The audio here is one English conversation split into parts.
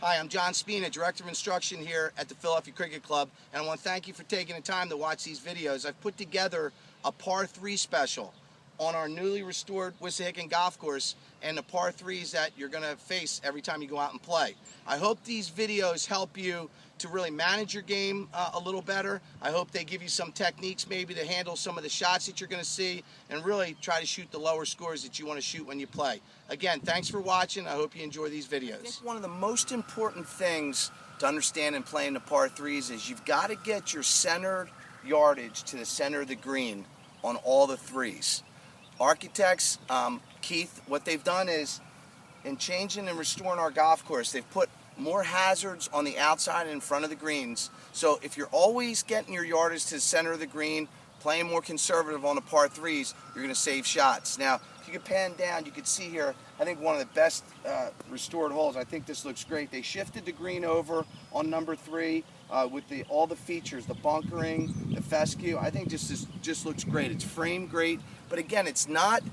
Hi, I'm John Spina, Director of Instruction here at the Philadelphia Cricket Club, and I want to thank you for taking the time to watch these videos. I've put together a par 3 special on our newly restored Wissahickon golf course and the par 3s that you're going to face every time you go out and play. I hope these videos help you to really manage your game a little better. I hope they give you some techniques maybe to handle some of the shots that you're going to see and really try to shoot the lower scores that you want to shoot when you play. Again, thanks for watching. I hope you enjoy these videos. I think one of the most important things to understand in playing the par 3s is you've got to get your centered yardage to the center of the green on all the 3s. Architects, Keith, what they've done is, in changing and restoring our golf course, they've put more hazards on the outside and in front of the greens. So if you're always getting your yardage to the center of the green, playing more conservative on the par 3s, you're going to save shots. Now, if you could pan down, you could see here, I think one of the best restored holes. I think this looks great. They shifted the green over on number 3 with all the features, the bunkering, the fescue. I think this just looks great. It's framed great, but again, it's not,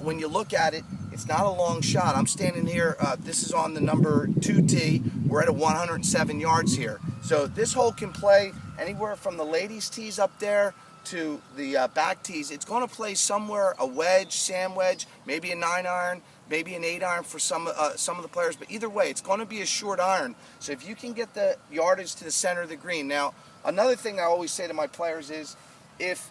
when you look at it, it's not a long shot. I'm standing here, this is on the number 2 tee. We're at 107 yards here. So this hole can play anywhere from the ladies' tees up there to the back tees. It's going to play somewhere a wedge, sand wedge, maybe a 9-iron, maybe an 8-iron for some of the players. But either way, it's going to be a short iron. So if you can get the yardage to the center of the green. Now, another thing I always say to my players is, if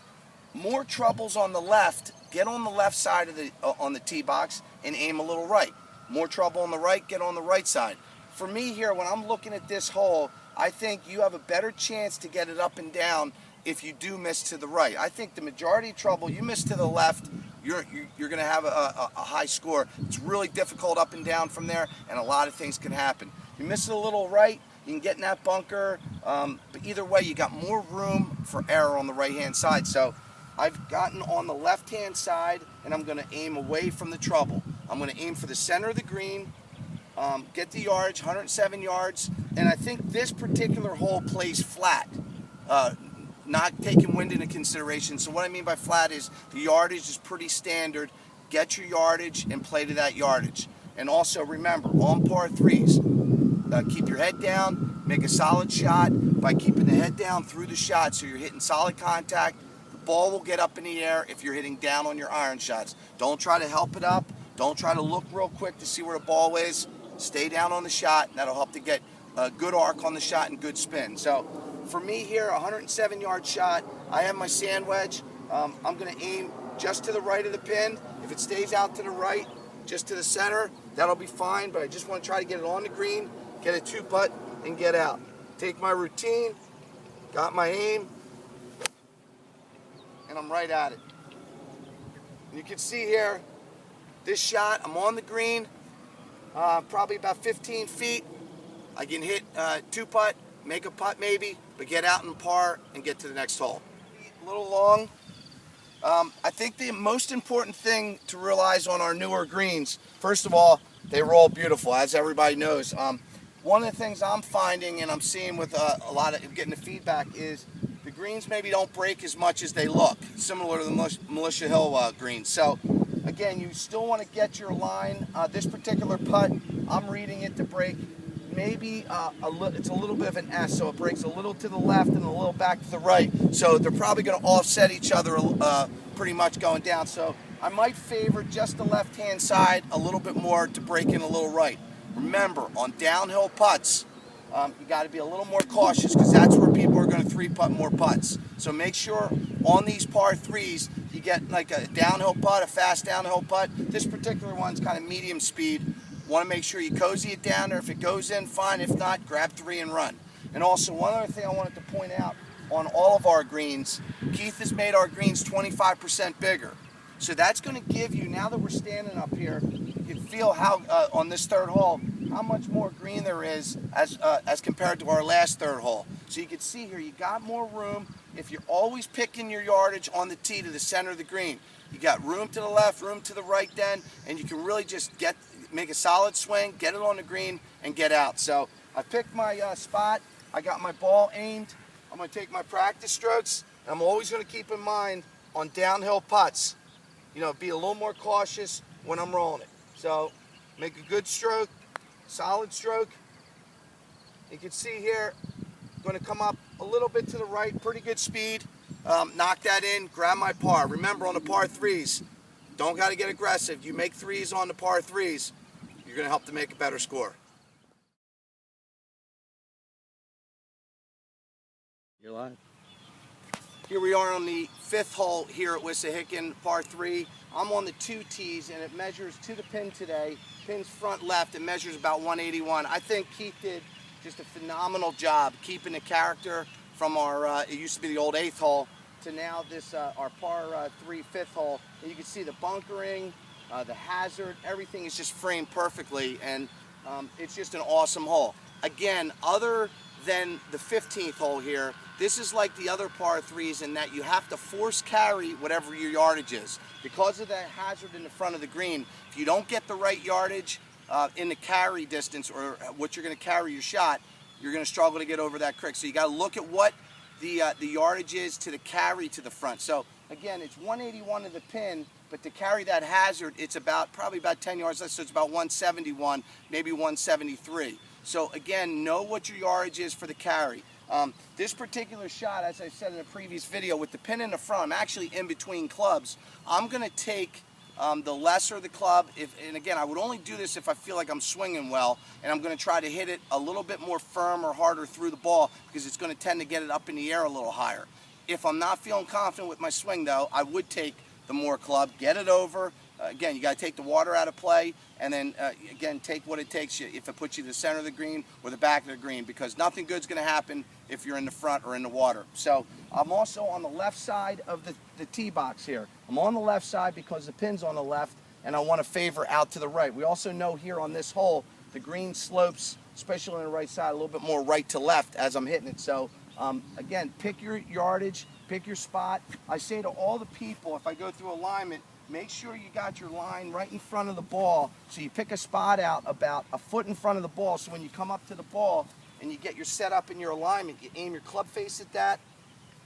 more trouble's on the left, get on the left side of the on the tee box and aim a little right. More trouble on the right, get on the right side. For me here, when I'm looking at this hole, I think you have a better chance to get it up and down if you do miss to the right. I think the majority of trouble, you miss to the left, you're going to have a high score. It's really difficult up and down from there, and a lot of things can happen. You miss it a little right, you can get in that bunker, but either way, you got more room for error on the right-hand side. So I've gotten on the left-hand side, and I'm going to aim away from the trouble. I'm going to aim for the center of the green, get the yardage, 107 yards, and I think this particular hole plays flat, not taking wind into consideration. So what I mean by flat is the yardage is pretty standard. Get your yardage and play to that yardage. And also remember, on par 3s, keep your head down, make a solid shot by keeping the head down through the shot so you're hitting solid contact. The ball will get up in the air if you're hitting down on your iron shots. Don't try to help it up. Don't try to look real quick to see where the ball is. Stay down on the shot, and that'll help to get a good arc on the shot and good spin. So for me here, 107-yard shot. I have my sand wedge. I'm going to aim just to the right of the pin. If it stays out to the right, just to the center, that'll be fine, but I just want to try to get it on the green, get a 2-putt, and get out. Take my routine, got my aim, and I'm right at it. You can see here, this shot, I'm on the green, probably about 15 feet. I can hit 2-putt, make a putt maybe, but get out in par and get to the next hole. A little long. I think the most important thing to realize on our newer greens, first of all, they roll beautiful, as everybody knows. One of the things I'm finding and I'm seeing with a lot of getting the feedback is the greens maybe don't break as much as they look, similar to the Militia Hill greens. So again, you still want to get your line. This particular putt, I'm reading it to break maybe it's a little bit of an S, so it breaks a little to the left and a little back to the right. So they're probably going to offset each other pretty much going down. So I might favor just the left-hand side a little bit more to break in a little right. Remember, on downhill putts, you got to be a little more cautious because that's where people are going to 3-putt more putts. So make sure on these par 3s you get like a downhill putt, a fast downhill putt. This particular one's kind of medium speed. Want to make sure you cozy it down there. If it goes in, fine. If not, grab 3 and run. And also, one other thing I wanted to point out on all of our greens, Keith has made our greens 25% bigger. So that's going to give you, now that we're standing up here, you can feel how, on this 3rd hole, how much more green there is as compared to our last 3rd hole. So you can see here, you got more room. If you're always picking your yardage on the tee to the center of the green, you got room to the left, room to the right then, and you can really just make a solid swing, get it on the green, and get out. So I picked my spot. I got my ball aimed. I'm going to take my practice strokes, and I'm always going to keep in mind on downhill putts, you know, be a little more cautious when I'm rolling it. So make a good stroke, solid stroke, You can see here, going to come up a little bit to the right, pretty good speed. Knock that in, grab my par. Remember, on the par threes, don't got to get aggressive. You make threes on the par threes, you're going to help to make a better score. You're live. Here we are on the 5th hole here at Wissahickon, par 3. I'm on the 2 tees, and it measures to the pin today. Pin's front left, it measures about 181. I think Keith did just a phenomenal job keeping the character from our, it used to be the old 8th hole, to now this, our par 3 5th hole. And you can see the bunkering, the hazard, everything is just framed perfectly, and it's just an awesome hole. Again, other than the 15th hole here, this is like the other par 3s in that you have to force carry whatever your yardage is. Because of that hazard in the front of the green, if you don't get the right yardage in the carry distance, or what you're going to carry your shot, you're going to struggle to get over that creek. So you got to look at what the yardage is to the carry to the front. So again, it's 181 to the pin, but to carry that hazard, it's probably about 10 yards less, so it's about 171, maybe 173. So again, know what your yardage is for the carry. This particular shot, as I said in the previous video, with the pin in the front, I'm actually in between clubs. I'm going to take the lesser the club, and again, I would only do this if I feel like I'm swinging well, and I'm going to try to hit it a little bit more firm or harder through the ball, because it's going to tend to get it up in the air a little higher. If I'm not feeling confident with my swing, though, I would take the more club, get it over. Again, you got to take the water out of play, and then again, take what it takes you if it puts you to the center of the green or the back of the green, because nothing good's going to happen if you're in the front or in the water. So I'm also on the left side of the tee box here. I'm on the left side because the pin's on the left, and I want to favor out to the right. We also know here on this hole, the green slopes, especially on the right side, a little bit more right to left as I'm hitting it. So again, pick your yardage, pick your spot. I say to all the people, if I go through alignment, make sure you got your line right in front of the ball. So you pick a spot out about a foot in front of the ball, so when you come up to the ball and you get your setup in your alignment, you aim your club face at that.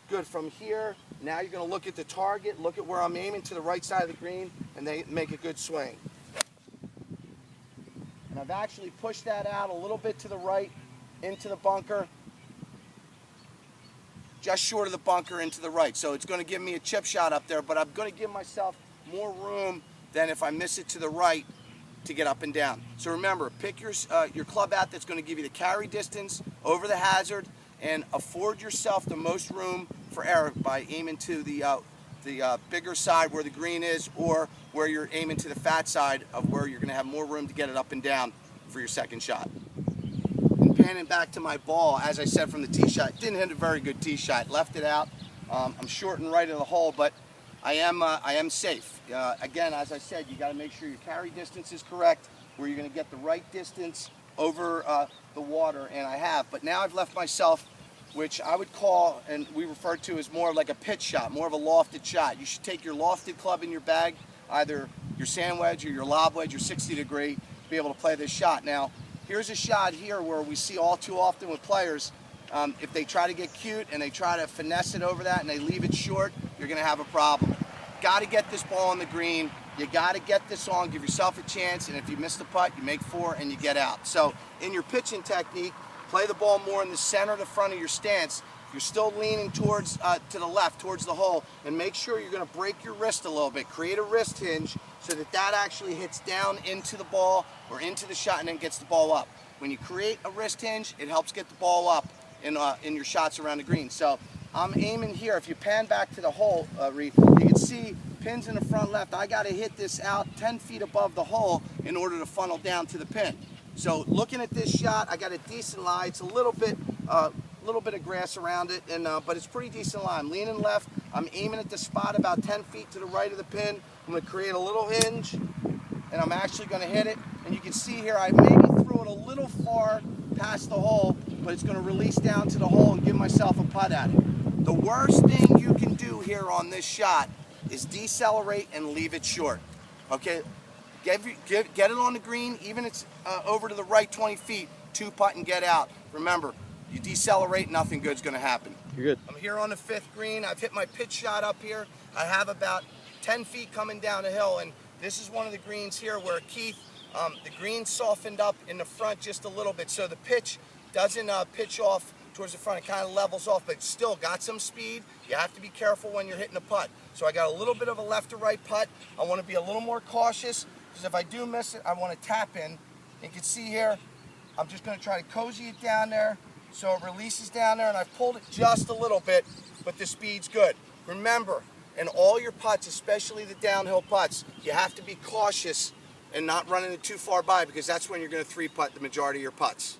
Good. From here, now you're going to look at the target, look at where I'm aiming to the right side of the green, and then make a good swing. And I've actually pushed that out a little bit to the right into the bunker, just short of the bunker into the right. So it's going to give me a chip shot up there, but I'm going to give myself more room than if I miss it to the right to get up and down. So remember, pick your club out that's going to give you the carry distance over the hazard, and afford yourself the most room for error by aiming to the bigger side where the green is, or where you're aiming to the fat side of where you're going to have more room to get it up and down for your second shot. And panning back to my ball, as I said from the tee shot, didn't hit a very good tee shot, left it out. I'm short and right of the hole, but I am safe. Again, as I said, you got to make sure your carry distance is correct, where you're going to get the right distance over the water, and I have. But now I've left myself, which I would call, and we refer to as more like a pitch shot, more of a lofted shot. You should take your lofted club in your bag, either your sand wedge or your lob wedge or 60 degree, to be able to play this shot. Now, here's a shot here where we see all too often with players, if they try to get cute and they try to finesse it over that and they leave it short, you're going to have a problem. Got to get this ball on the green. You got to get this on, give yourself a chance, and if you miss the putt, you make 4 and you get out. So in your pitching technique, play the ball more in the center of the front of your stance. You're still leaning towards to the left, towards the hole, and make sure you're going to break your wrist a little bit. Create a wrist hinge so that that actually hits down into the ball or into the shot and then gets the ball up. When you create a wrist hinge, it helps get the ball up in your shots around the green. So I'm aiming here. If you pan back to the hole, Reed, you can see pins in the front left. I got to hit this out 10 feet above the hole in order to funnel down to the pin. So looking at this shot, I got a decent lie. It's a little bit of grass around it, and but it's pretty decent lie. I'm leaning left. I'm aiming at the spot about 10 feet to the right of the pin. I'm going to create a little hinge, and I'm actually going to hit it. And you can see here, I maybe threw it a little far past the hole, but it's going to release down to the hole and give myself a putt at it. The worst thing you can do here on this shot is decelerate and leave it short. Okay, get it on the green, even if it's over to the right 20 feet, 2-putt and get out. Remember, you decelerate, nothing good's going to happen. You're good. I'm here on the 5th green. I've hit my pitch shot up here. I have about 10 feet coming down the hill, and this is one of the greens here where Keith, the green softened up in the front just a little bit. So the pitch doesn't pitch off towards the front. It kind of levels off, but it's still got some speed. You have to be careful when you're hitting a putt. So I got a little bit of a left to right putt. I want to be a little more cautious because if I do miss it, I want to tap in. You can see here, I'm just going to try to cozy it down there so it releases down there, and I've pulled it just a little bit, but the speed's good. Remember, in all your putts, especially the downhill putts, you have to be cautious and not running it too far by, because that's when you're going to three putt the majority of your putts.